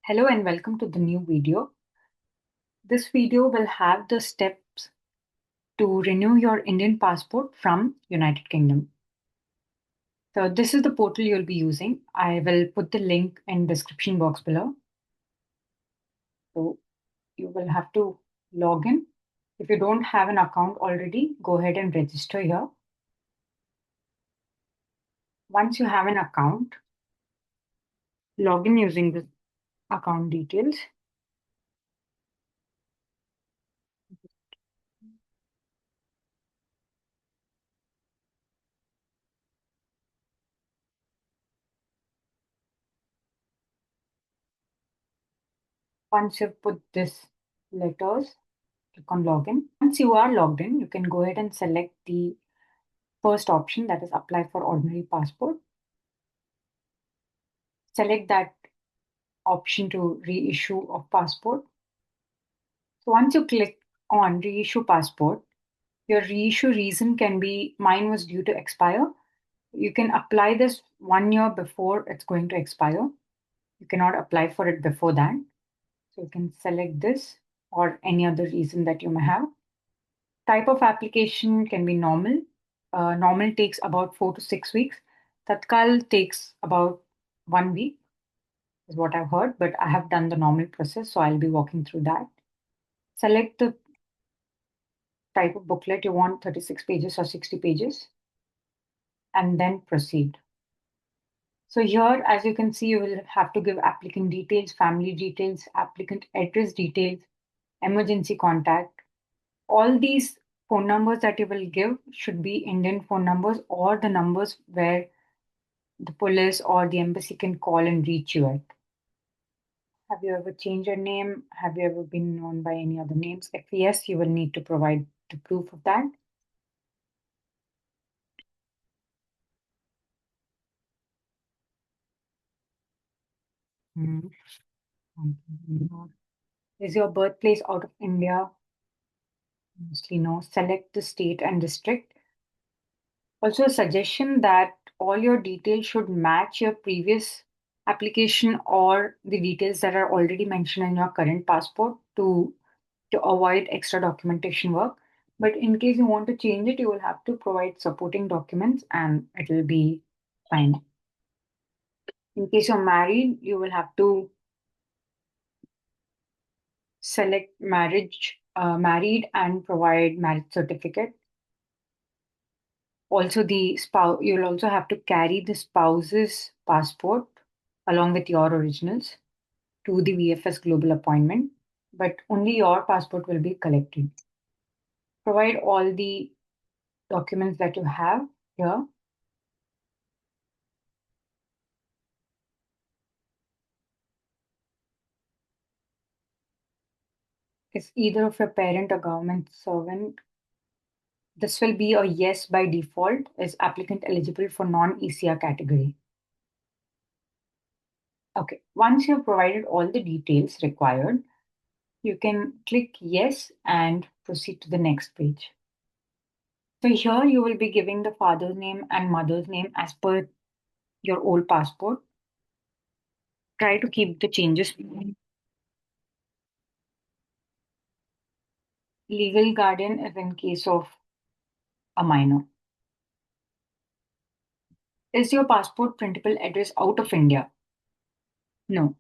Hello and welcome to the new video. This video will have the steps to renew your Indian passport from United Kingdom. So this is the portal you'll be using. I will put the link in description box below. So you will have to log in. If you don't have an account already, go ahead and register here. Once you have an account, log in using the account details. Once you've put this letters, click on login. Once you are logged in, you can go ahead and select the first option, that is apply for ordinary passport. Select that option to reissue of passport. So once you click on reissue passport, your reissue reason can be mine was due to expire. You can apply this 1 year before it's going to expire. You cannot apply for it before that. So you can select this or any other reason that you may have. Type of application can be normal. Normal takes about 4 to 6 weeks. Tatkal takes about 1 week, is what I've heard, but I have done the normal process, so I'll be walking through that. Select the type of booklet you want, 36 pages or 60 pages, and then proceed. So here, as you can see, you will have to give applicant details, family details, applicant address details, emergency contact. All these phone numbers that you will give should be Indian phone numbers or the numbers where the police or the embassy can call and reach you at. Have you ever changed your name? Have you ever been known by any other names? If yes, you will need to provide the proof of that. Hmm. Is your birthplace out of India? Mostly no. Select the state and district. Also, a suggestion that all your details should match your previous application or the details that are already mentioned in your current passport to avoid extra documentation work. But in case you want to change it, you will have to provide supporting documents and it will be fine. In case you're married, you will have to select married and provide marriage certificate. Also, the spouse, you'll also have to carry the spouse's passport along with your originals to the VFS Global appointment, but only your passport will be collected. Provide all the documents that you have here. Is either of your parent a government servant? This will be a yes by default. Is applicant eligible for non-ECR category? Okay, once you've provided all the details required, you can click yes and proceed to the next page. So here you will be giving the father's name and mother's name as per your old passport. Try to keep the changes. Legal guardian is in case of a minor. Is your passport printable address out of India? No.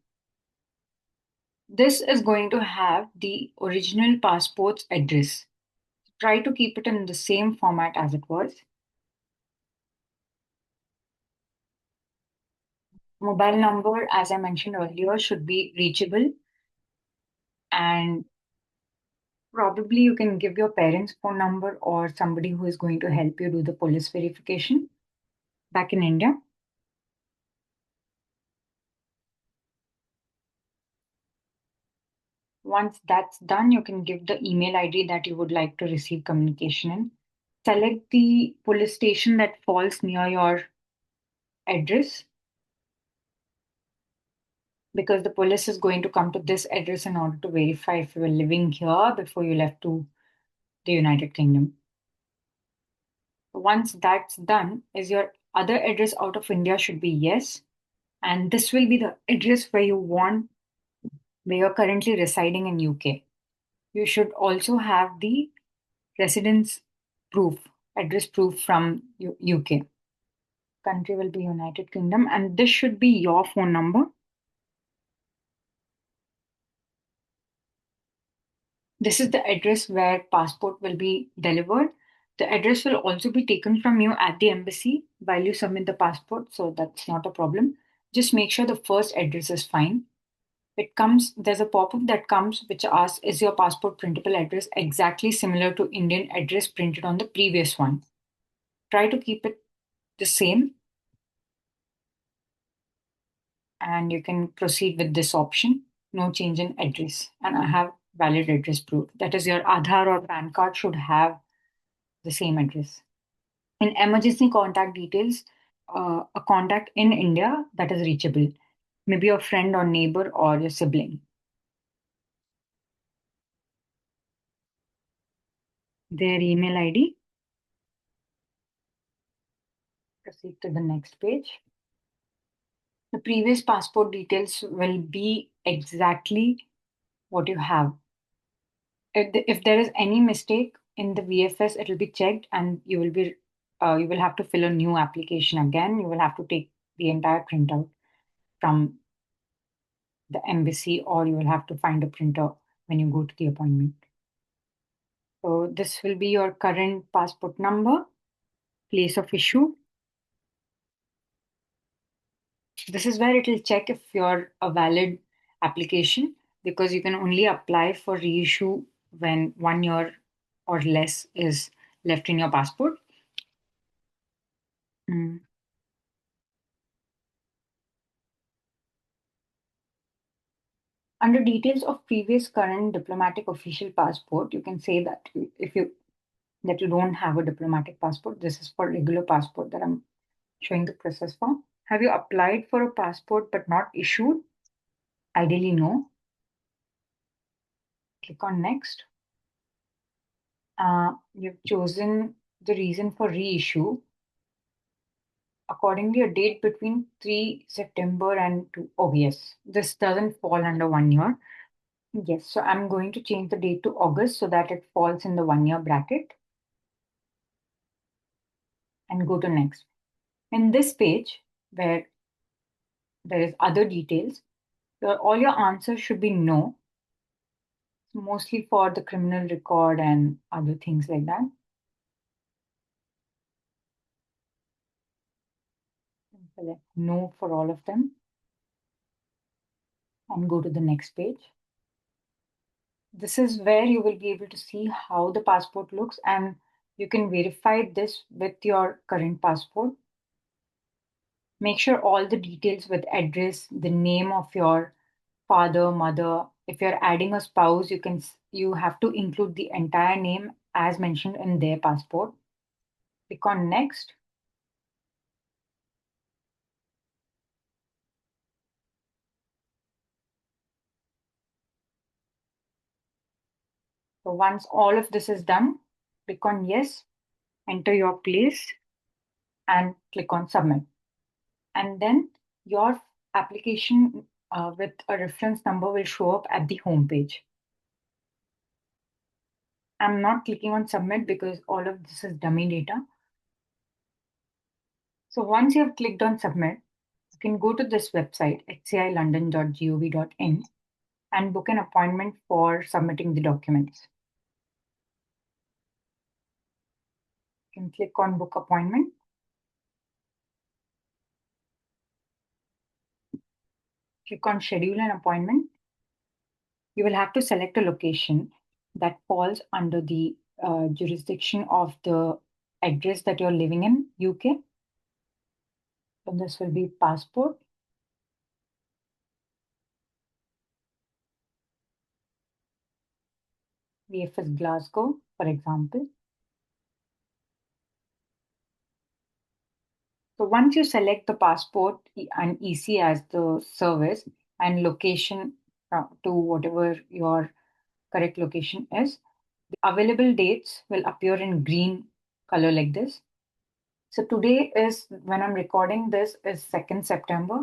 This is going to have the original passport's address. Try to keep it in the same format as it was. Mobile number, as I mentioned earlier, should be reachable, and probably you can give your parents' phone number or somebody who is going to help you do the police verification back in India. Once that's done, you can give the email ID that you would like to receive communication in. Select the police station that falls near your address because the police is going to come to this address in order to verify if you were living here before you left to the United Kingdom. Once that's done, is your other address out of India should be yes. And this will be the address where you want where you're currently residing in UK. You should also have the residence proof, address proof from UK. Country will be United Kingdom, and this should be your phone number. This is the address where passport will be delivered. The address will also be taken from you at the embassy while you submit the passport, so that's not a problem. Just make sure the first address is fine. There's a pop-up that comes which asks, is your passport printable address exactly similar to Indian address printed on the previous one? Try to keep it the same and you can proceed with this option, no change in address. And I have valid address proof. That is, your Aadhaar or PAN card should have the same address. In emergency contact details, a contact in India that is reachable, maybe your friend or neighbor or your sibling. Their email ID. Proceed to the next page. The previous passport details will be exactly what you have. If there is any mistake in the VFS, it will be checked, and you will have to fill a new application again. You will have to take the entire printout from the embassy, or you will have to find a printer when you go to the appointment. So this will be your current passport number, place of issue. This is where it will check if you're a valid application, because you can only apply for reissue when 1 year or less is left in your passport. Mm. Under details of previous current diplomatic official passport, you can say that if you that you don't have a diplomatic passport, this is for regular passport that I'm showing the process for. Have you applied for a passport but not issued? Ideally, no. Click on next. You've chosen the reason for reissue. Accordingly, a date between 3 September and 2. Oh, yes, this doesn't fall under 1 year. Yes, so I'm going to change the date to August so that it falls in the 1 year bracket and go to next. In this page, where there is other details, all your answers should be no, mostly for the criminal record and other things like that. Select no for all of them and go to the next page. This is where you will be able to see how the passport looks, and you can verify this with your current passport. Make sure all the details with address, the name of your father, mother. If you're adding a spouse, you have to include the entire name as mentioned in their passport. Click on next. So once all of this is done, click on yes, enter your place, and click on submit. And then your application with a reference number will show up at the home page. I'm not clicking on submit because all of this is dummy data. So once you have clicked on submit, you can go to this website, hcilondon.gov.in, and book an appointment for submitting the documents. You can click on book appointment. Click on schedule an appointment. You will have to select a location that falls under the jurisdiction of the address that you're living in, UK. So this will be passport. VFS Glasgow, for example. So once you select the passport and EC as the service and location to whatever your correct location is, the available dates will appear in green color like this. So today is, when I'm recording this, is 2nd September.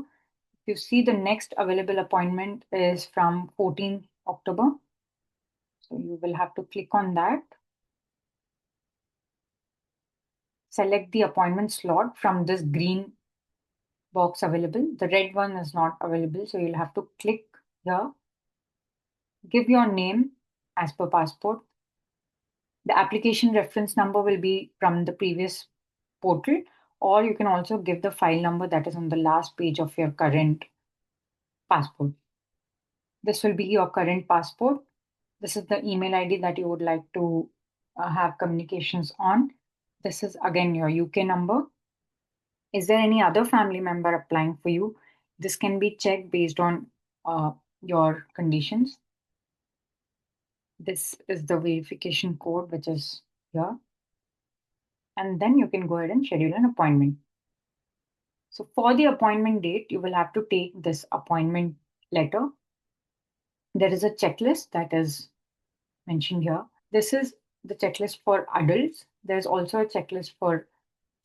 You see the next available appointment is from 14th October. So you will have to click on that. Select the appointment slot from this green box available. The red one is not available, so you'll have to click here. Give your name as per passport. The application reference number will be from the previous portal, or you can also give the file number that is on the last page of your current passport. This will be your current passport. This is the email ID that you would like to have communications on. This is again your UK number. Is there any other family member applying for you? This can be checked based on your conditions. This is the verification code, which is here. And then you can go ahead and schedule an appointment. So for the appointment date, you will have to take this appointment letter. There is a checklist that is mentioned here. This is the checklist for adults. There's also a checklist for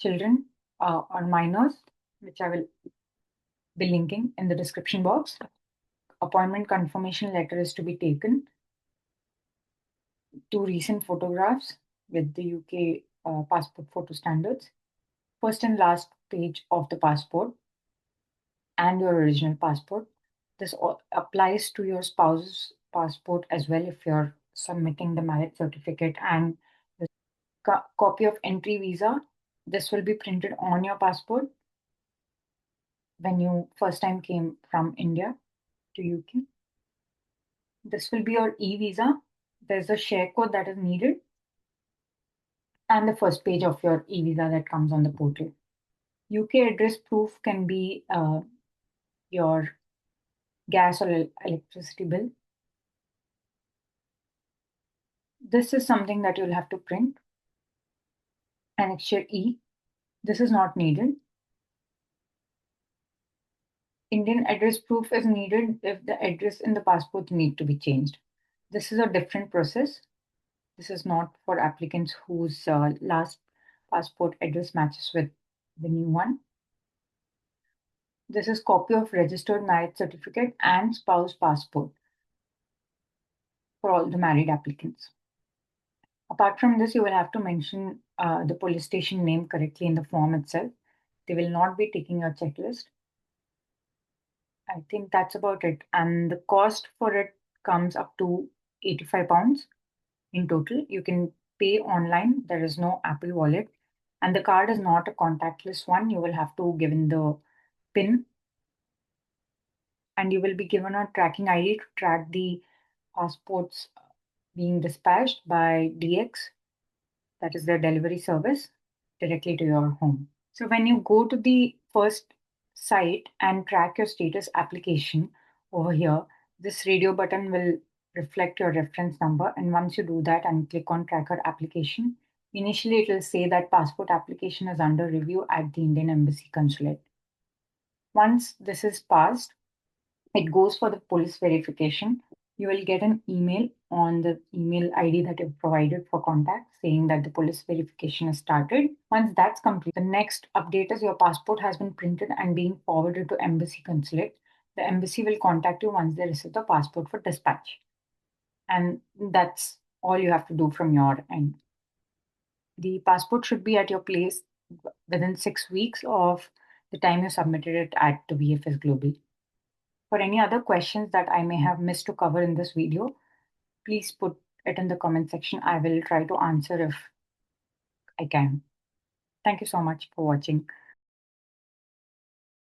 children or minors, which I will be linking in the description box. Appointment confirmation letter is to be taken. 2 recent photographs with the UK passport photo standards. First and last page of the passport and your original passport. This applies to your spouse's passport as well if you're submitting the marriage certificate and the copy of entry visa. This will be printed on your passport when you first time came from India to UK. This will be your e-visa. There's a share code that is needed and the first page of your e-visa that comes on the portal. UK address proof can be your gas or electricity bill. This is something that you'll have to print. Annexure E. This is not needed. Indian address proof is needed if the address in the passport need to be changed. This is a different process. This is not for applicants whose last passport address matches with the new one. This is copy of registered marriage certificate and spouse passport for all the married applicants. Apart from this, you will have to mention the police station name correctly in the form itself. They will not be taking your checklist. I think that's about it. And the cost for it comes up to £85 in total. You can pay online. There is no Apple Wallet. And the card is not a contactless one. You will have to give in the PIN. And you will be given a tracking ID to track the passports being dispatched by DX. That is their delivery service directly to your home. So when you go to the first site and track your status application over here, this radio button will reflect your reference number. And once you do that and click on tracker application, initially it will say that passport application is under review at the Indian Embassy Consulate. Once this is passed, it goes for the police verification. You will get an email on the email ID that you've provided for contact saying that the police verification is started. Once that's complete, the next update is your passport has been printed and being forwarded to embassy consulate. The embassy will contact you once they receive the passport for dispatch. And that's all you have to do from your end. The passport should be at your place within 6 weeks of the time you submitted it at the VFS Global. For any other questions that I may have missed to cover in this video, please put it in the comment section. I will try to answer if I can. Thank you so much for watching.